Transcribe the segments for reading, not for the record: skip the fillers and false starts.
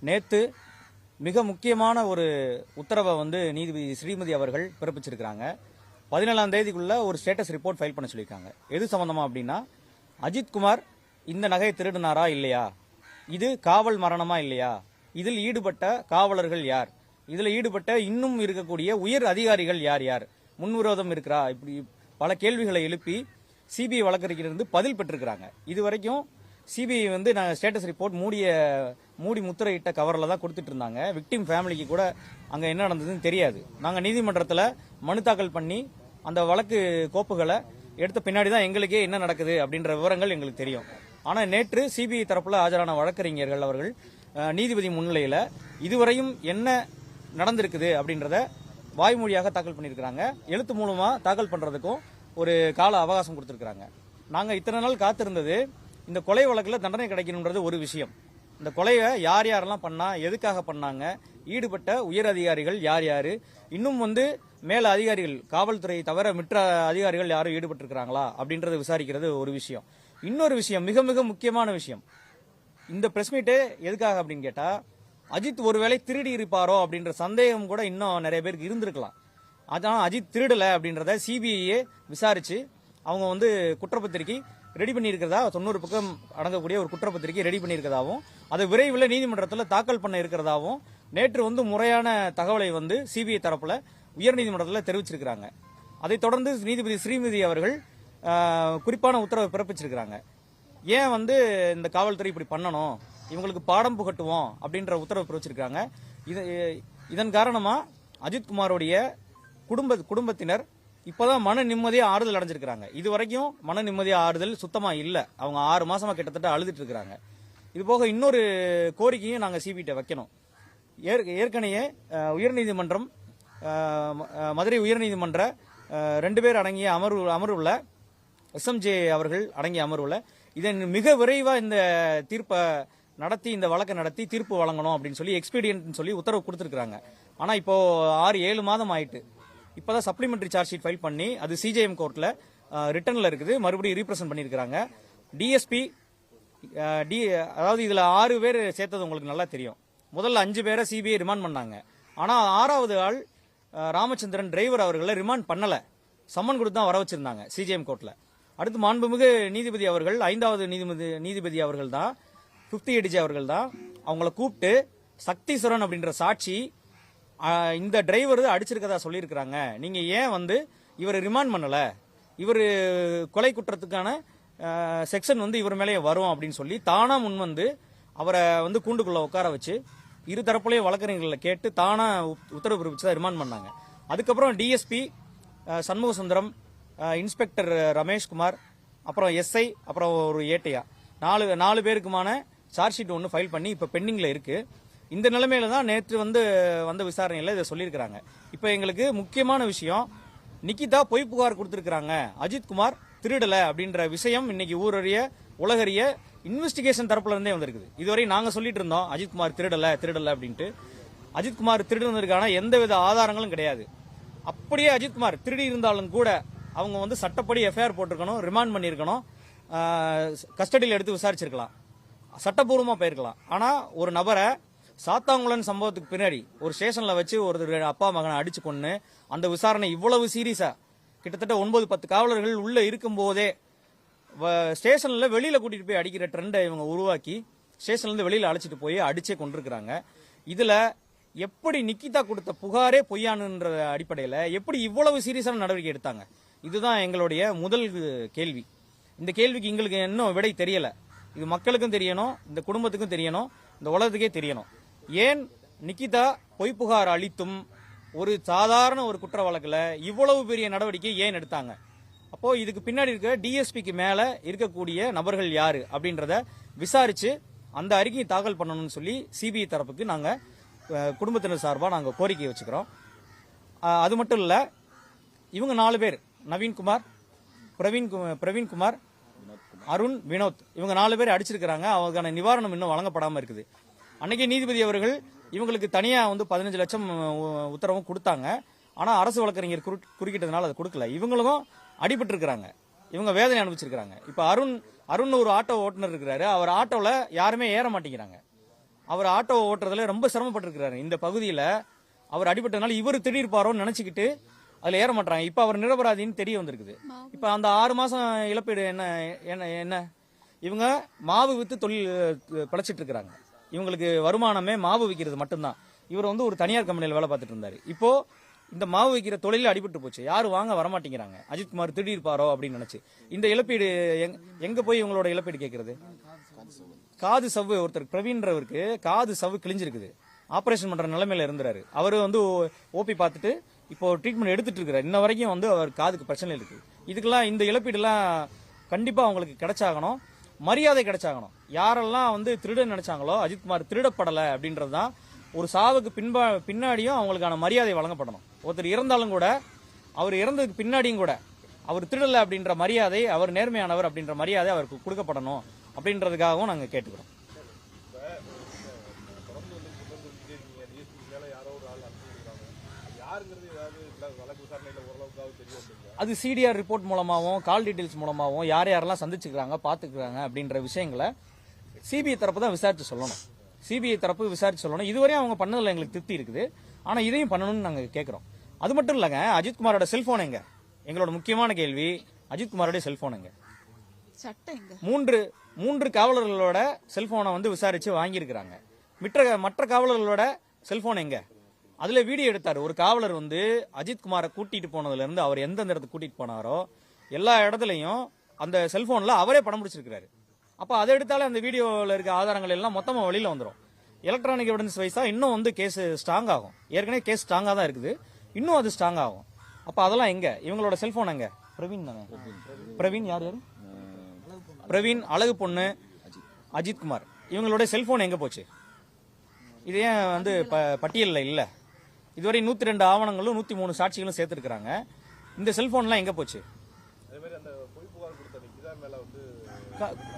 நேற்று மிக முக்கியமான ஒரு உத்தரவை நீதிபதி ஸ்ரீமதி அவர்கள் பிறப்பிச்சிருக்கிறாங்க. 17ஆம் தேதிக்குள்ள ஒரு ஸ்டேட்டஸ் ரிப்போர்ட் ஃபைல் பண்ண சொல்லியிருக்காங்க. எது சம்பந்தமா அப்படின்னா, அஜித்குமார் இந்த நகையை திருடினாரா இல்லையா, இது காவல் மரணமா இல்லையா, இதில் ஈடுபட்ட காவலர்கள் யார், இதில் ஈடுபட்ட இன்னும் இருக்கக்கூடிய உயர் அதிகாரிகள் யார் யார், முன்விரோதம் இருக்கிறா, இப்படி பல கேள்விகளை எழுப்பி சிபிஐ வழக்கறிஞர் பதில் பெற்றிருக்கிறாங்க. இதுவரைக்கும் சிபிஐ நாங்கள் ஸ்டேட்டஸ் ரிப்போர்ட் மூடி முத்திரையிட்ட கவரில் தான் கொடுத்துட்டு இருந்தாங்க. விக்டிம் ஃபேமிலிக்கு கூட அங்கே என்ன நடந்ததுன்னு தெரியாது. நாங்கள் நீதிமன்றத்தில் மனு தாக்கல் பண்ணி அந்த வழக்கு கோப்புகளை எடுத்த பின்னாடி தான் எங்களுக்கே என்ன நடக்குது அப்படின்ற விவரங்கள் எங்களுக்கு தெரியும். ஆனால் நேற்று சிபிஐ தரப்புல ஆஜரான வழக்கறிஞர்கள் அவர்கள் நீதிபதி முன்னிலையில் இதுவரையும் என்ன நடந்திருக்குது அப்படின்றத வாய்மொழியாக தாக்கல் பண்ணியிருக்கிறாங்க. எழுத்து மூலமா தாக்கல் பண்றதுக்கும் ஒரு கால அவகாசம் கொடுத்திருக்கிறாங்க. நாங்கள் இத்தனை நாள் காத்திருந்தது இந்த கொலை வழக்கில் தண்டனை கிடைக்கணுன்றது ஒரு விஷயம். இந்த கொலையை யார் யாரெல்லாம் பண்ணா, எதுக்காக பண்ணாங்க, ஈடுபட்ட உயர் அதிகாரிகள் யார் யாரு, இன்னும் மேல அதிகாரிகள் காவல்துறையை தவிர மற்ற அதிகாரிகள் யாரும் ஈடுபட்டிருக்கிறாங்களா அப்படின்றத விசாரிக்கிறது ஒரு விஷயம். இன்னொரு விஷயம், மிக மிக முக்கியமான விஷயம், இந்த பிரஸ் மீட்டு எதுக்காக அப்படின்னு கேட்டா, அஜித் ஒருவேளை திருடி இருப்பாரோ அப்படின்ற சந்தேகம் கூட இன்னும் நிறைய பேருக்கு இருந்திருக்கலாம். அதான் அஜித் திருடல அப்படின்றத சிபிஐயே விசாரிச்சு அவங்க குற்றப்பத்திரிகை ரெடி பண்ணியிருக்கிறதா, 90 பக்கம் அடங்கக்கூடிய ஒரு குற்றப்பத்திரிகை ரெடி பண்ணியிருக்கிறதாவும், அதை விரைவில் நீதிமன்றத்தில் தாக்கல் பண்ண இருக்கிறதாவும் நேற்று முறையான தகவலை சிபிஐ தரப்புல உயர்நீதிமன்றத்தில் தெரிவிச்சிருக்கிறாங்க. அதைத் தொடர்ந்து நீதிபதி ஸ்ரீமதி அவர்கள் குறிப்பான உத்தரவை பிறப்பிச்சிருக்கிறாங்க. ஏன் இந்த காவல்துறை இப்படி பண்ணணும், இவங்களுக்கு பாடம் புகட்டுவோம் அப்படின்ற உத்தரவு பிறப்பிச்சிருக்காங்க. இதன் காரணமா அஜித்குமாரோடைய குடும்பத்தினர் இப்பதான் மன நிம்மதியா ஆறுதல் அடைஞ்சிருக்காங்க. இதுவரைக்கும் மன நிம்மதியா ஆறுதல் சுத்தமா இல்ல. அவங்க 6 மாசமா கிட்டத்தட்ட அழுதுட்டு இருக்காங்க. இது போக இன்னொரு கோரிக்கையும் நாங்க சிபிஐ வைக்கணும். ஏற்கனவே உயர்நீதிமன்றம், மதுரை உயர்நீதிமன்ற 2 பேர் அடங்கிய அமர்வுல எஸ்எம்ஜே அவர்கள் அடங்கிய அமர்வுல இதன் மிக விரைவா இந்த தீர்ப்பை நடத்தி, இந்த வழக்கை நடத்தி தீர்ப்பு வழங்கணும் அப்படின்னு சொல்லி எக்ஸ்பீடியன்ட் சொல்லி உத்தரவு கொடுத்திருக்காங்க. ஆனா இப்போ 6-7 மாதம் ஆயிட்டு. இப்பதான் சப்ளிமெண்டரி சார்ஜ் ஷீட் ஃபைல் பண்ணி அது சிஜேஎம் கோர்ட்ல ரிட்டர்ன்ல இருக்குது, மறுபடியும் ரீப்ரசன்ட் பண்ணியிருக்காங்க. டிஎஸ்பி அதாவது இதுல 6 பேர் சேர்த்தது உங்களுக்கு நல்லா தெரியும். முதல்ல 5 பேரை சிபிஐ ரிமாண்ட் பண்ணாங்க. ஆனா 6வது ஆள் ராமச்சந்திரன் டிரைவர் அவர்களை ரிமாண்ட் பண்ணல, சம்மன் கொடுத்து தான் வர வச்சிருந்தாங்க சிஜேஎம் கோர்ட்ல. அடுத்து மாண்புமிகு நீதிபதி அவர்கள், 5வது நீதிபதி அவர்கள் தான், 5th ஏடிஜி அவர்கள் தான் அவங்கள கூப்பிட்டு சக்தீஸ்வரன் அப்படின்ற சாட்சி இந்த டிரைவர் அடிச்சிருக்கதா சொல்லியிருக்கிறாங்க, நீங்க ஏன் இவரை ரிமாண்ட் பண்ணல, இவர் கொலை குற்றத்துக்கான செக்ஷன் இவர் மேலே வரும் அப்படின்னு சொல்லி தானா முன் அவரை கூண்டுக்குள்ள உட்கார வச்சு இரு தரப்புலையும் வழக்கறிஞர்களை கேட்டு தானா உத்தரவு பிறப்பிச்சு ரிமாண்ட் பண்ணாங்க. அதுக்கப்புறம் டிஎஸ்பி சண்முக சுந்தரம், இன்ஸ்பெக்டர் ரமேஷ்குமார், அப்புறம் எஸ்ஐ, அப்புறம் ஒரு ஏட்டையா, 4 பேருக்குமான சார்ஜ் ஷீட் ஒன்று ஃபைல் பண்ணி இப்போ பெண்டிங்ல இருக்கு. இந்த நிலைமையில தான் நேற்று வந்த விசாரணையில் இதை சொல்லியிருக்கிறாங்க. இப்போ எங்களுக்கு முக்கியமான விஷயம், நிக்கிதா பொய் புகார் கொடுத்திருக்கிறாங்க, அஜித்குமார் திருடல அப்படின்ற விஷயம் இன்னைக்கு ஊரறிய உலகறிய இன்வெஸ்டிகேஷன் தரப்புல இருந்தே வந்திருக்குது. இதுவரை நாங்க சொல்லிட்டு இருந்தோம் அஜித்குமார் திருடல அப்படின்ட்டு. அஜித்குமார் திருடுனதுக்கான எந்தவித ஆதாரங்களும் கிடையாது. அப்படியே அஜித்குமார் திருடி இருந்தாலும் கூட அவங்க சட்டப்படி எஃப்ஐஆர் போட்டிருக்கணும், ரிமாண்ட் பண்ணியிருக்கணும், கஸ்டடியில் எடுத்து விசாரிச்சிருக்கலாம், சட்டப்பூர்வமா போயிருக்கலாம். ஆனா ஒரு நபரை சாத்தாங்குளன் சம்பவத்துக்கு பின்னாடி ஒரு ஸ்டேஷன்ல வச்சு ஒரு அப்பா மகனை அடிச்சு கொண்டு அந்த விசாரணை இவ்வளவு சீரியஸா கிட்டத்தட்ட 9-10 காவலர்கள் உள்ள இருக்கும் போதே ஸ்டேஷன்ல வெளியில கூட்டிட்டு போய் அடிக்கிற ட்ரெண்டை இவங்க உருவாக்கி ஸ்டேஷன்ல இருந்து வெளியில அழைச்சிட்டு போய் அடிச்சே கொண்டிருக்கிறாங்க. இதுல எப்படி நிக்கிதா கொடுத்த புகாரே பொய்யானுன்ற அடிப்படையில எப்படி இவ்வளவு சீரியஸான நடவடிக்கை எடுத்தாங்க? இதுதான் எங்களுடைய முதல் கேள்வி. இந்த கேள்விக்கு எங்களுக்கு இன்னும் விடை தெரியல. இது மக்களுக்கும் தெரியணும், இந்த குடும்பத்துக்கும் தெரியணும், இந்த உலகத்துக்கே தெரியணும். ஏன் நிக்கிதா பொய் புகார் அளித்தும் ஒரு சாதாரண ஒரு குற்ற வழக்குல இவ்வளவு பெரிய நடவடிக்கை ஏன் எடுத்தாங்க? அப்போ இதுக்கு பின்னாடி இருக்க டிஎஸ்பிக்கு மேல இருக்கக்கூடிய நபர்கள் யாரு அப்படின்றத விசாரிச்சு அந்த அறிக்கையை தாக்கல் பண்ணணும்னு சொல்லி சிபிஐ தரப்புக்கு நாங்க குடும்பத்தினர் சார்பா நாங்க கோரிக்கை வச்சுக்கிறோம். அது மட்டும் இல்ல, இவங்க 4 பேர், நவீன்குமார், பிரவீன்குமார், அருண், வினோத், இவங்க 4 பேர் அடிச்சிருக்கிறாங்க. அவங்களுக்கான நிவாரணம் இன்னும் வழங்கப்படாம இருக்குது. அன்னைக்கு நீதிபதி அவர்கள் இவங்களுக்கு தனியா 15 லட்சம் உத்தரவும் கொடுத்தாங்க. ஆனா அரசு வழக்கறிஞர் குறுக்கிட்டதுனால அதை கொடுக்கல. இவங்களும் அடிபட்டு இருக்கிறாங்க, இவங்க வேதனை அனுபவிச்சிருக்காங்க. இப்ப அருண் ஒரு ஆட்டோ ஓட்டுநர் இருக்கிறாரு, அவர் ஆட்டோல யாருமே ஏற மாட்டேங்கிறாங்க. அவர் ஆட்டோ ஓட்டுறதுல ரொம்ப சிரமப்பட்டிருக்கிறாரு. இந்த பகுதியில அவர் அடிபட்டதுனால இவர் திடீர்ப்பாரோன்னு நினைச்சுக்கிட்டு அதுல ஏற மாட்டாங்க. இப்ப அவர் நிரபராதின்னு தெரிய வந்திருக்குது. இப்ப அந்த 6 மாசம் இழப்பீடு என்ன என்ன என்ன இவங்க மாவு வித்து தொழில் பிழைச்சிட்டு இருக்கிறாங்க. இவங்களுக்கு வருமானமே மாவு விற்கிறது மட்டும்தான். இவர் வந்து ஒரு தனியார் கம்பெனியில் வேலை பார்த்துட்டு இருந்தாரு. இப்போ இந்த மாவு விற்கிற தொழில அடிபட்டு போச்சு. யாரும் வாங்க வரமாட்டேங்கிறாங்க. அஜித்குமார் திடீர்ப்பாரோ அப்படின்னு நினைச்சு இந்த இழப்பீடு எங்க போய் இவங்களோட இழப்பீடு கேட்கறது? காது சவ்வு ஒருத்தர் பிரவீன்றவருக்கு காது சவ்வு கிழிஞ்சிருக்குது. ஆபரேஷன் பண்ற நிலைமையில இருந்தாரு. அவரு வந்து ஓபி பார்த்துட்டு இப்போ ட்ரீட்மெண்ட் எடுத்துட்டு இருக்காரு. இன்ன வரைக்கும் வந்து அவர் காதுக்கு பிரச்சனை இருக்கு. இதுக்கெல்லாம் இந்த இழப்பீடு எல்லாம் கண்டிப்பா அவங்களுக்கு கிடைச்சாகணும். மரியாதை கிடைச்சாகணும். யாரெல்லாம் வந்து திருட நினைச்சாங்களோ அஜித்குமார் திருடப்படலை அப்படின்றதுதான் ஒரு சாவுக்கு பின்னாடியும் அவங்களுக்கான மரியாதை வழங்கப்படணும். ஒருத்தர் இறந்தாலும் கூட அவர் இறந்ததுக்கு பின்னாடியும் கூட அவர் திருடலை அப்படின்ற மரியாதை, அவர் நேர்மையானவர் அப்படின்ற மரியாதை அவருக்கு கொடுக்கப்படணும் அப்படின்றதுக்காகவும் நாங்கள் கேட்டுக்கிறோம். அது சிடிஆர் ரிப்போர்ட் மூலமாகவும் கால் டீடைல்ஸ் மூலமாகவும் யார் யாரெல்லாம் சந்திச்சுக்கிறாங்க பார்த்துக்கிறாங்க அப்படின்ற விஷயங்களை சிபிஐ தரப்பு தான் விசாரிச்சு சொல்லணும். சிபிஐ தரப்பு விசாரிச்சு சொல்லணும். இதுவரையும் அவங்க பண்ணதில் எங்களுக்கு திருப்தி இருக்குது. ஆனால் இதையும் பண்ணணும்னு நாங்கள் கேட்குறோம். அது மட்டும் இல்லைங்க, அஜித்குமாரோட செல்போன் எங்க? எங்களோட முக்கியமான கேள்வி, அஜித்குமாரோட செல்போன் எங்க? மூன்று காவலர்களோட செல்போனை வந்து விசாரிச்சு வாங்கியிருக்கிறாங்க. மற்ற காவலர்களோட செல்போன் எங்க? அதுல வீடியோ எடுத்தாரு. ஒரு காவலர் வந்து அஜித்குமாரை கூட்டிட்டு போனதுல இருந்து அவர் எந்தெந்த இடத்துக்கு கூட்டிட்டு போனாரோ எல்லா இடத்துலையும் அந்த செல்போன்ல அவரே படம் பிடிச்சிருக்காரு. அப்ப அதை எடுத்தாலே அந்த வீடியோல இருக்க ஆதாரங்கள் எல்லாம் மொத்தமா வெளியில வந்துடும். எலக்ட்ரானிக் எவிடன்ஸ் வைஸா இன்னும் வந்து கேஸ் ஸ்ட்ராங் ஆகும். ஏற்கனவே கேஸ் ஸ்ட்ராங்கா தான் இருக்குது, இன்னும் அது ஸ்ட்ராங் ஆகும். அப்ப அதெல்லாம் எங்க? இவங்களோட செல்போன் எங்க? பிரவீன் தானே? பிரவீன் யார்? பிரவீன், அழகு பொண்ணு, அஜித்குமார் இவங்களோட செல்போன் எங்க போச்சு? இது ஏன் வந்து பட்டியலில் இல்ல? இதுவரை 102 ஆவணங்களும் 103 சாட்சிகளும் சேர்த்திருக்கிறாங்க. இந்த செல்போன்லாம் எங்க போச்சு?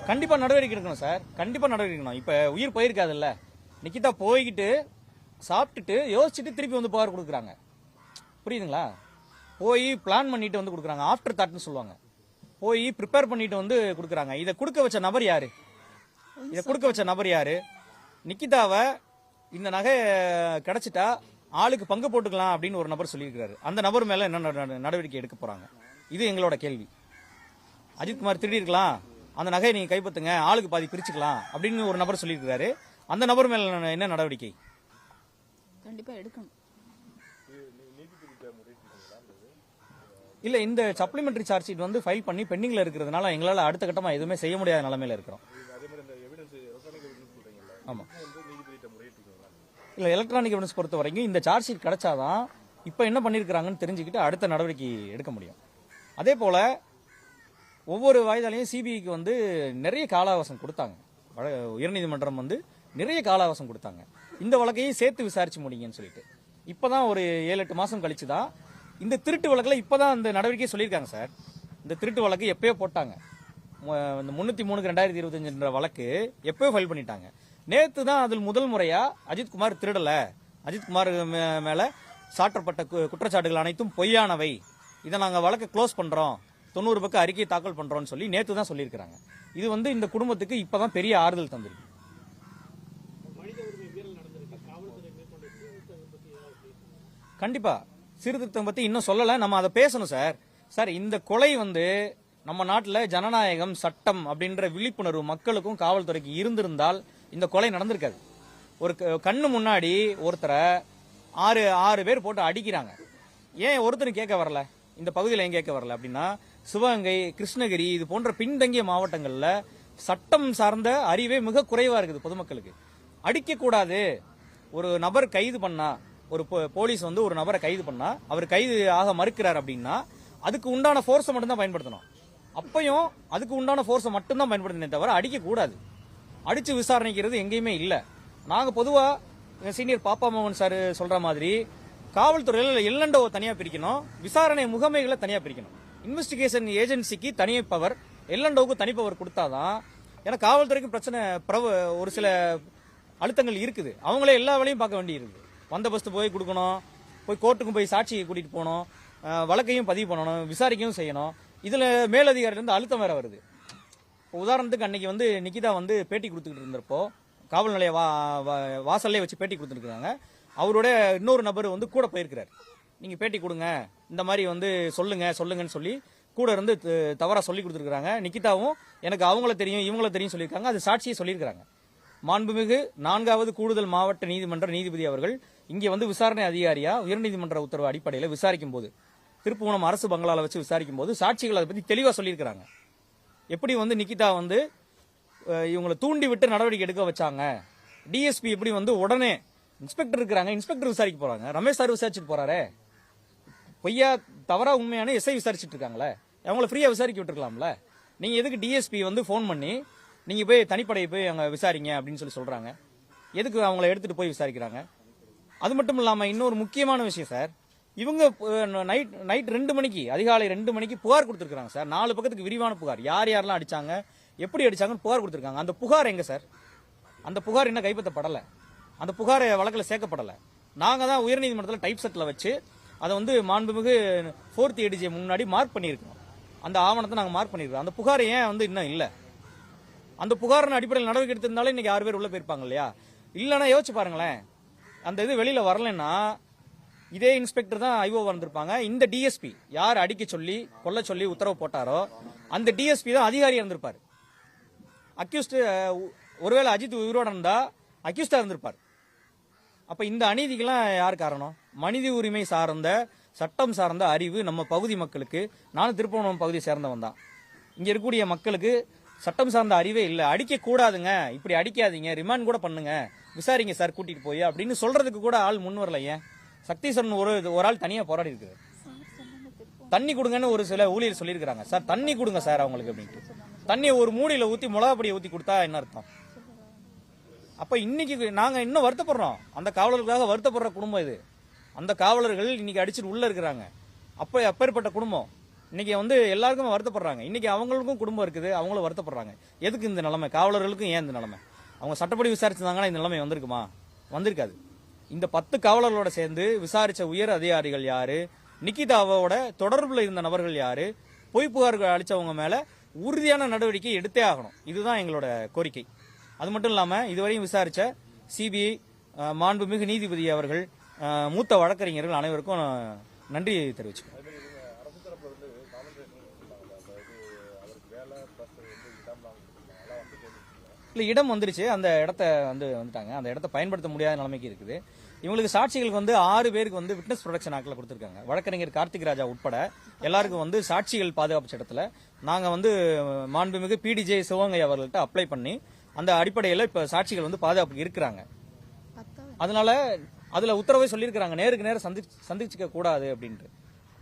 கண்டிப்பா நடவடிக்கை எடுக்கணும் சார். கண்டிப்பா நடவடிக்கை எடுக்கணும். இப்ப உயிர் போயிருக்காதுல்ல. நிக்கிதா போய்கிட்டு சாப்பிட்டுட்டு யோசிச்சுட்டு திருப்பி வந்து புகார் கொடுக்குறாங்க. புரியுதுங்களா? போய் பிளான் பண்ணிட்டு வந்து கொடுக்குறாங்க. ஆஃப்டர் தாட்னு சொல்லுவாங்க. போய் ப்ரிப்பேர் பண்ணிட்டு வந்து கொடுக்குறாங்க. இதை கொடுக்க வச்ச நபர் யாரு? நிக்கிதாவை இந்த நகை கிடைச்சிட்டா ஆளுக்கு பங்கு போட்டுக்கலாம் அப்படின்னு ஒரு நபர் சொல்லியிருக்கிறாரு. அந்த நபர் மேல என்ன நடவடிக்கை எடுக்க போறாங்க? இது எங்களோட கேள்வி. அஜித்குமார் திருடி இருக்கலாம், அந்த நகையை நீங்க கைப்பற்றுங்க, ஆளுக்கு பாதி பிரிச்சுக்கலாம் அப்படின்னு ஒரு நபர் சொல்லியிருக்கிறாரு. அந்த நபர் மேல என்ன நடவடிக்கை? கண்டிப்பா எடுக்கணும். இல்ல, இந்த சப்ளிமெண்டரி சார்ஜ் ஷீட் வந்து ஃபைல் பண்ணி பெண்டிங்ல இருக்கிறதுனால எங்களால அடுத்த கட்டமா எதுவுமே செய்ய முடியாத நிலைமையில இருக்கிறோம். ஆமா. இல்ல, எலக்ட்ரானிக் எவிடன்ஸ் பொறுத்த வரைக்கும் இந்த சார்ஜ் ஷீட் கிடைச்சாதான் இப்ப என்ன பண்ணிருக்காங்கன்னு தெரிஞ்சுக்கிட்டு அடுத்த நடவடிக்கை எடுக்க முடியும். அதே போல ஒவ்வொரு வாய்தாலையும் சிபிஐக்கு வந்து நிறைய கால அவகாசம் கொடுத்தாங்க. உயர்நீதிமன்றம் வந்து நிறைய கால அவகாசம் கொடுத்தாங்க. இந்த வழக்கையும் சேர்த்து விசாரிச்சு முடியுங்கன்னு சொல்லிட்டு இப்பதான் ஒரு 7-8 மாசம் கழிச்சுதான் இந்த திருட்டு வழக்குல இப்பதான் இந்த நடவடிக்கை சொல்லியிருக்காங்க சார். இந்த திருட்டு வழக்கு எப்பயோ போட்டாங்க. 303/2025 வழக்கு எப்பயோ ஃபைல் பண்ணிட்டாங்க. நேத்து தான் அதில் முதல் முறையா அஜித்குமார் திருடல, அஜித்குமார் மேல சாட்டப்பட்ட குற்றச்சாட்டுகள் அனைத்தும் பொய்யானவை, இதை நாங்க வழக்கை க்ளோஸ் பண்றோம், 90 பக்கம் அறிக்கையை தாக்கல் பண்றோம்னு சொல்லி நேத்து தான் சொல்லியிருக்காங்க. இது வந்து இந்த குடும்பத்துக்கு இப்பதான் பெரிய ஆறுதல் தந்திருக்கு. கண்டிப்பா சீர்திருத்தம் பத்தி இன்னும் சொல்லல, நம்ம அதை பேசணும் சார். சார், இந்த கொலை வந்து நம்ம நாட்டில் ஜனநாயகம், சட்டம் அப்படின்ற விழிப்புணர்வு மக்களுக்கும் காவல்துறைக்கு இருந்திருந்தால் இந்த கொலை நடந்திருக்காது. ஒரு கண்ணு முன்னாடி ஒருத்தரை 6 பேர் போட்டு அடிக்கிறாங்க. ஏன் ஒருத்தரும் கேட்க வரல? இந்த பகுதியில் ஏன் கேட்க வரல அப்படின்னா, சிவகங்கை, கிருஷ்ணகிரி இது போன்ற பின்தங்கிய மாவட்டங்கள்ல சட்டம் சார்ந்த அறிவே மிக குறைவா இருக்குது பொதுமக்களுக்கு. அடிக்க கூடாது. ஒரு நபர் கைது பண்ணா, ஒரு போலீஸ் வந்து ஒரு நபரை கைது பண்ணா, அவர் கைது ஆக மறுக்கிறார் அப்படின்னா அதுக்கு உண்டான போர்ஸை மட்டும்தான் பயன்படுத்தணும். அப்பயும் அதுக்கு உண்டான போர்ஸை மட்டும்தான் பயன்படுத்தினே தவிர அடிக்க கூடாது. அடிச்சு விசாரணைக்கிறது எங்கேயுமே இல்ல. நாங்க பொதுவா சீனியர் பாப்பா மோகன் சார் சொல்ற மாதிரி காவல்துறையில எல்என்டோ தனியா பிரிக்கணும், விசாரணை முகமைகளை தனியா பிரிக்கணும். இன்வெஸ்டிகேஷன் ஏஜென்சிக்கு தனிய பவர், எல்என்டோவுக்கு தனிப்பவர் கொடுத்தாதான். ஏன்னா காவல்துறைக்கு பிரச்சனை, ஒரு சில அழுத்தங்கள் இருக்குது. அவங்களே எல்லா வேலையும் பார்க்க வேண்டி இருக்குது. வந்தபஸ்து போய் கொடுக்கணும், போய் கோர்ட்டுக்கும் போய் சாட்சியை கூட்டிட்டு போகணும், வழக்கையும் பதிவு பண்ணணும், விசாரிக்கவும் செய்யணும். இதுல மேலதிகாரில இருந்து அழுத்தம் வேற வருது. உதாரணத்துக்கு அன்னைக்கு வந்து நிக்கிதா வந்து பேட்டி கொடுத்துக்கிட்டு இருந்தப்போ காவல் நிலைய வாசல்லே வச்சு பேட்டி கொடுத்துருக்காங்க. அவரோட இன்னொரு நபர் வந்து கூட போயிருக்கிறார். நீங்க பேட்டி கொடுங்க, இந்த மாதிரி வந்து சொல்லுங்கன்னு சொல்லி கூட இருந்து தவறா சொல்லி கொடுத்துருக்காங்க. நிக்கிதாவும் எனக்கு அவங்கள தெரியும் இவங்கள தெரியும் சொல்லியிருக்காங்க. அது சாட்சியை சொல்லியிருக்காங்க. மாண்புமிகு 4வது கூடுதல் மாவட்ட நீதிமன்ற நீதிபதி அவர்கள் இங்கே வந்து விசாரணை அதிகாரியா உயர்நீதிமன்ற உத்தரவு அடிப்படையில் விசாரிக்கும் போது, திருப்புவனம் அரசு பங்களால வச்சு விசாரிக்கும் போது சாட்சிகள் அதை பத்தி தெளிவா சொல்லியிருக்காங்க. எப்படி வந்து நிக்கிதா வந்து இவங்களை தூண்டி விட்டு நடவடிக்கை எடுக்க வச்சாங்க, டிஎஸ்பி எப்படி வந்து உடனே இன்ஸ்பெக்டர் இருக்கிறாங்க, இன்ஸ்பெக்டர் விசாரிக்க போறாங்க, ரமேஷ் சார் விசாரிச்சுட்டு போறாரு, பொய்யா தவறா உண்மையான எஸ்ஐ விசாரிச்சுட்டு இருக்காங்களே, அவங்கள ஃப்ரீயா விசாரிக்க விட்டுருக்கலாம்ல. நீங்க எதுக்கு டிஎஸ்பி வந்து போன் பண்ணி நீங்க போய் தனிப்படையை போய் அங்க விசாரிங்க அப்படின்னு சொல்லி சொல்றாங்க? எதுக்கு அவங்கள எடுத்துட்டு போய் விசாரிக்கிறாங்க? அது மட்டும் இல்லாம இன்னொரு முக்கியமான விஷயம் சார், இவங்க நைட் 2 மணிக்கு அதிகாலை 2 மணிக்கு புகார் கொடுத்துருக்காங்க சார். 4 பக்கத்துக்கு விரிவான புகார், யார் யாரெல்லாம் அடிச்சாங்க, எப்படி அடிச்சாங்கன்னு புகார் கொடுத்துருக்காங்க. அந்த புகார் எங்க சார்? அந்த புகார் இன்னும் கைப்பற்றப்படலை. அந்த புகார் வழக்கில் சேர்க்கப்படலை. நாங்க தான் உயர்நீதிமன்றத்தில் டைப் செட்டில் வச்சு அதை வந்து மாண்புமிகு 4th ADJ முன்னாடி மார்க் பண்ணியிருக்கோம். அந்த ஆவணத்தை நாங்கள் மார்க் பண்ணியிருக்கோம். அந்த புகார் ஏன் வந்து இன்னும் இல்லை? அந்த புகாரின் அடிப்படையில் நடவடிக்கை எடுத்திருந்தாலும் இன்னைக்கு 6 பேர் உள்ள போயிருப்பாங்க இல்லையா? இல்லைன்னா யோசிச்சு பாருங்களேன், அந்த இது வெளியில வரலன்னா இதே இன்ஸ்பெக்டர் தான் ஐஓ வந்திருப்பாங்க. இந்த டிஎஸ்பி யார் அடிக்க சொல்லி கொல்ல சொல்லி உத்தரவு போட்டாரோ அந்த டிஎஸ்பி தான் அதிகாரியா இருந்திருப்பாரு. அக்யூஸ்ட் ஒருவேளை அஜித் உயிரோட இருந்தா அக்யூஸ்டா இருந்திருப்பார். அப்ப இந்த அநீதிக்கெல்லாம் யார் காரணம்? மனித உரிமை சார்ந்த சட்டம் சார்ந்த அறிவு நம்ம பகுதி மக்களுக்கு, நானும் திருப்பவனம் பகுதியை சேர்ந்தவன் தான், இங்க இருக்கக்கூடிய மக்களுக்கு சட்டம் சார்ந்த அறிவே இல்லை. அடிக்க கூடாதுங்க, இப்படி அடிக்காதீங்க, ரிமாண்ட் கூட பண்ணுங்க, விசாரிங்க சார் கூட்டிட்டு போய் அப்படின்னு சொல்றதுக்கு கூட ஆள் முன் வரல. ஏன்? சக்திசரன் ஒரு ஆள் தனியா போராடி இருக்குது. தண்ணி கொடுங்கன்னு ஒரு சில ஊழியர் சொல்லியிருக்காங்க. சார் தண்ணி கொடுங்க சார் அவங்களுக்கு அப்படின்ட்டு. தண்ணியை ஒரு மூடியில ஊத்தி மிளகாப்பொடியை ஊத்தி கொடுத்தா என்ன அர்த்தம்? அப்ப இன்னைக்கு நாங்க இன்னும் வருத்தப்படுறோம். அந்த காவலர்களுக்காக வருத்தப்படுற குடும்பம் இது. அந்த காவலர்கள் இன்னைக்கு அடிச்சுட்டு உள்ள இருக்கிறாங்க. அப்பேற்பட்ட குடும்பம் இன்னைக்கு வந்து எல்லாருக்கும் வருத்தப்படுறாங்க. இன்னைக்கு அவங்களுக்கும் குடும்பம் இருக்குது, அவங்களும் வருத்தப்படுறாங்க. எதுக்கு இந்த நிலைமை? காவலர்களுக்கும் ஏன் இந்த நிலைமை? அவங்க சட்டப்படி விசாரிச்சிருந்தாங்கன்னா இந்த நிலைமை வந்திருக்குமா? வந்திருக்காது. இந்த 10 காவலர்களோட சேர்ந்து விசாரிச்ச உயர் அதிகாரிகள் யாரு, நிக்கிதாவோட தொடர்புல இருந்த நபர்கள் யாரு, பொய் புகார்கள் அளிச்சவங்க மேல உறுதியான நடவடிக்கை எடுத்தே ஆகணும். இதுதான் எங்களோட கோரிக்கை. அது மட்டும் இல்லாம இதுவரையும் விசாரிச்ச சிபிஐ, மாண்புமிகு நீதிபதி அவர்கள், மூத்த வழக்கறிஞர்கள் அனைவருக்கும் நன்றி தெரிவிச்சுக்கிறேன். இல்ல இடம் வந்துருச்சு, அந்த இடத்த வந்துட்டாங்க. அந்த இடத்த பயன்படுத்த முடியாத நிலைமைக்கு இருக்குது. இவங்களுக்கு சாட்சிகளுக்கு வந்து 6 பேருக்கு வந்து விட்னஸ் ப்ரொடெக்ஷன் ஆக்ட்ல கொடுத்திருக்காங்க. வழக்கறிஞர் கார்த்திக் ராஜா உட்பட எல்லாருக்கும் வந்து சாட்சிகள் பாதுகாப்பு சட்டத்துல நாங்க வந்து மாண்புமிகு பிடிஜே சிவகங்கை அவர்கள்ட்ட அப்ளை பண்ணி அந்த அடிப்படையில் இப்ப சாட்சிகள் வந்து பாதுகாப்புக்கு இருக்கிறாங்க. அதனால அதுல உத்தரவை சொல்லியிருக்காங்க, நேருக்கு நேரம் சந்திச்சுக்க கூடாது அப்படின்ட்டு.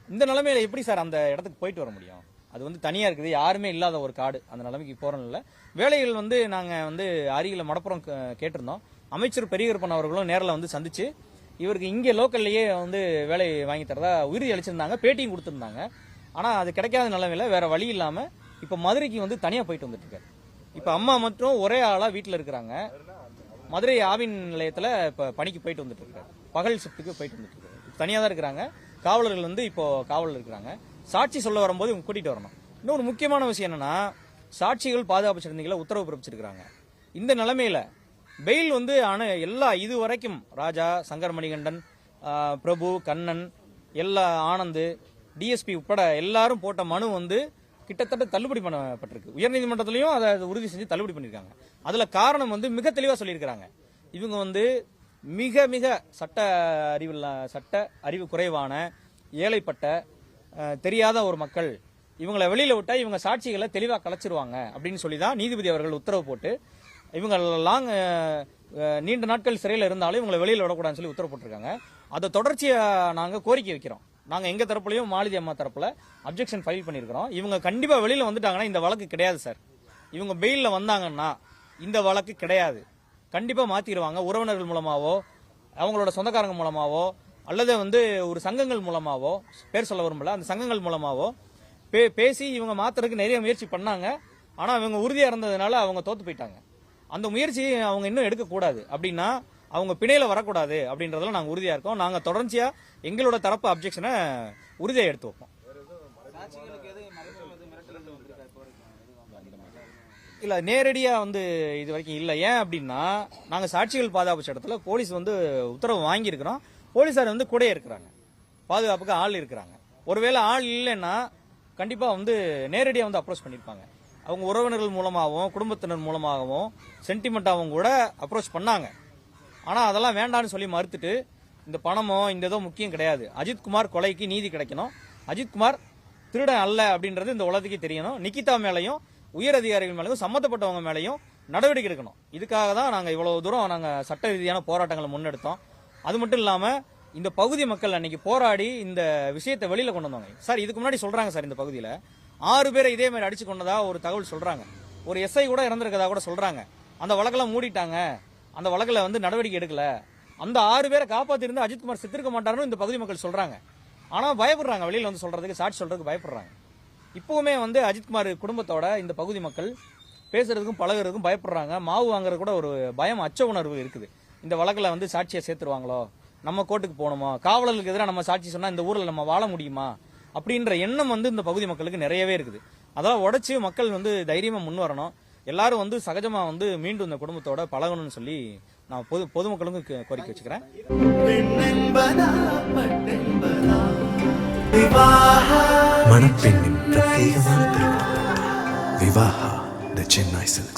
இந்த நிலைமையில எப்படி சார் அந்த இடத்துக்கு போயிட்டு வர முடியும்? அது வந்து தனியா இருக்குது, யாருமே இல்லாத ஒரு காடு. அந்த நிலைமைக்கு போறோம் இல்ல. வேலைகள் வந்து நாங்க வந்து அருகில மடப்புறம் கேட்டிருந்தோம். அமைச்சர் பெரியகருப்பன் அவர்களும் நேரில் வந்து சந்திச்சு இவருக்கு இங்கே லோக்கல்லையே வந்து வேலை வாங்கி தரதா உறுதி அளிச்சிருந்தாங்க, பேட்டியும் கொடுத்திருந்தாங்க. ஆனா அது கிடைக்காத நிலைமையில வேற வழி இல்லாம இப்ப மதுரைக்கு வந்து தனியா போயிட்டு வந்துட்டு இருக்காரு. இப்ப அம்மா மட்டும் ஒரே ஆளா வீட்டுல இருக்கிறாங்க. மதுரை ஆவின் நிலையத்துல இப்ப பணிக்கு போயிட்டு வந்துட்டு இருக்காரு. பகல் ஷிப்டுக்கு போயிட்டு வந்துட்டு இருக்காரு. தனியா தான் இருக்கிறாங்க. காவலர்கள் வந்து இப்போ காவலில் இருக்கிறாங்க. சாட்சி சொல்ல வரும்போது இவங்க கூட்டிட்டு வரணும். இன்னொரு முக்கியமான விஷயம் என்னன்னா, சாட்சிகள் பாதுகாப்பு சட்டங்களை உத்தரவு பிறப்பிச்சிருக்காங்க. இந்த நிலைமையில பெயில் வந்து எல்லா இது வரைக்கும் ராஜா, சங்கர் மணிகண்டன், பிரபு, கண்ணன், எல்லா ஆனந்த், டிஎஸ்பி உட்பட எல்லாரும் போட்ட மனு வந்து கிட்டத்தட்ட தள்ளுபடி பண்ணப்பட்டிருக்கு. உயர்நீதிமன்றத்திலையும் அதை உறுதி செஞ்சு தள்ளுபடி பண்ணிருக்காங்க. அதுல காரணம் வந்து மிக தெளிவா சொல்லியிருக்காங்க. இவங்க வந்து மிக மிக சட்ட அறிவு குறைவான, ஏழைப்பட்ட, தெரியாத ஒரு மக்கள், இவங்களை வெளியில விட்டா இவங்க சாட்சிகளை தெளிவா கலைச்சிருவாங்க அப்படின்னு சொல்லி தான் நீதிபதி அவர்கள் உத்தரவு போட்டு இவங்க நீண்ட நாட்கள் சிறையில் இருந்தாலும் இவங்களை வெளியில விடக்கூடாதுன்னு சொல்லி உத்தரவு போட்டிருக்காங்க. அதை தொடர்ச்சியா நாங்க கோரிக்கை வைக்கிறோம். நாங்க எங்க தரப்புலையும் மாலதி அம்மா தரப்புல அப்ஜெக்ஷன் ஃபைல் பண்ணிருக்கிறோம். இவங்க கண்டிப்பா வெளியில வந்துட்டாங்கன்னா இந்த வழக்கு கிடையாது சார். இவங்க பெயில்ல வந்தாங்கன்னா இந்த வழக்கு கிடையாது. கண்டிப்பா மாத்திடுவாங்க. உறவினர்கள் மூலமாவோ, அவங்களோட சொந்தக்காரங்க மூலமாவோ, அல்லது வந்து ஒரு சங்கங்கள் மூலமாவோ, பேர் சொல்ல வரும்ல, அந்த சங்கங்கள் மூலமாவோ பேசி இவங்க மாத்துறதுக்கு நிறைய முயற்சி பண்ணாங்க. ஆனா இவங்க உறுதியா இருந்ததுனால அவங்க தோத்து போயிட்டாங்க. அந்த முயற்சி அவங்க இன்னும் எடுக்கக்கூடாது. அப்படின்னா அவங்க பிணையில வரக்கூடாது அப்படின்றதுல நாங்க உறுதியா இருக்கோம். நாங்க தொடர்ச்சியா எங்களோட தரப்பு அப்ஜெக்ஷனை உறுதியா எடுத்து வைப்போம். இல்ல நேரடியா வந்து இது வரைக்கும் இல்ல. ஏன் அப்படின்னா நாங்க சாட்சிகள் பாதுகாப்பு சட்டத்துல போலீஸ் வந்து உத்தரவு வாங்கியிருக்கிறோம். போலீசார் வந்து கூட இருக்கிறாங்க, பாதுகாப்புக்கு ஆள் இருக்கிறாங்க. ஒருவேளை ஆள் இல்லைன்னா கண்டிப்பா வந்து நேரடியா வந்து அப்ரோச் பண்ணிருப்பாங்க. அவங்க உறவினர்கள் மூலமாகவும் குடும்பத்தினர் மூலமாகவும் சென்டிமெண்டாகவும் கூட அப்ரோச் பண்ணாங்க. ஆனா அதெல்லாம் வேண்டான்னு சொல்லி மறுத்துட்டு இந்த பணமோ இந்த ஏதோ முக்கியம் கிடையாது, அஜித்குமார் கொலைக்கு நீதி கிடைக்கணும், அஜித்குமார் திருடன் அல்ல அப்படின்றது இந்த உலகத்துக்கே தெரியணும், நிகிதா மேலையும் உயர் அதிகாரிகள் மேலையும் சம்பந்தப்பட்டவங்க மேலையும் நடவடிக்கை எடுக்கணும். இதுக்காக தான் நாங்க இவ்வளவு தூரம் நாங்க சட்ட ரீதியான போராட்டங்களை முன்னெடுத்தோம். அது மட்டும் இல்லாம இந்த பகுதி மக்கள் அன்னைக்கு போராடி இந்த விஷயத்தை வெளியில கொண்டு வந்தாங்க சார். இதுக்கு முன்னாடி சொல்றாங்க சார், இந்த பகுதியில 6 பேரை இதே மாதிரி அடிச்சு கொண்டதா ஒரு தகவல் சொல்றாங்க. ஒரு எஸ்ஐ கூட இறந்திருக்கதா கூட சொல்றாங்க. அந்த வழக்கெல்லாம் மூடிட்டாங்க, அந்த வழக்கில் வந்து நடவடிக்கை எடுக்கல. அந்த 6 பேரை காப்பாத்திருந்து அஜித்குமார் செத்திருக்க மாட்டாருன்னு இந்த பகுதி மக்கள் சொல்றாங்க. ஆனா பயப்படுறாங்க, வெளியில வந்து சொல்றதுக்கு, சாட்சி சொல்றதுக்கு பயப்படுறாங்க. இப்பவுமே வந்து அஜித்குமார் குடும்பத்தோட இந்த பகுதி மக்கள் பேசுறதுக்கும் பழகுறதுக்கும் பயப்படுறாங்க. மாவு வாங்குறது கூட ஒரு பயம், அச்ச உணர்வு இருக்குது. இந்த வழக்கில் வந்து சாட்சியை சேர்த்துருவாங்களோ, நம்ம கோர்ட்டுக்கு போகணுமா, காவலர்களுக்கு எதிராக நம்ம சாட்சி சொன்னா இந்த ஊர்ல நம்ம வாழ முடியுமா அப்படின்ற எண்ணம் வந்து இந்த பகுதி மக்களுக்கு நிறையவே இருக்குது. அதெல்லாம் உடைச்சு மக்கள் வந்து தைரியமா முன் வரணும். எல்லாரும் வந்து சகஜமா வந்து மீண்டும் இந்த குடும்பத்தோட பழகணும்னு சொல்லி நான் பொதுமக்களுக்கும் கோரிக்கை வச்சுக்கிறேன். மணப்பெண்ணின் பிரத்யேகமான திருமணம் விவாஹா தி சென்னை சில்க்ஸ்.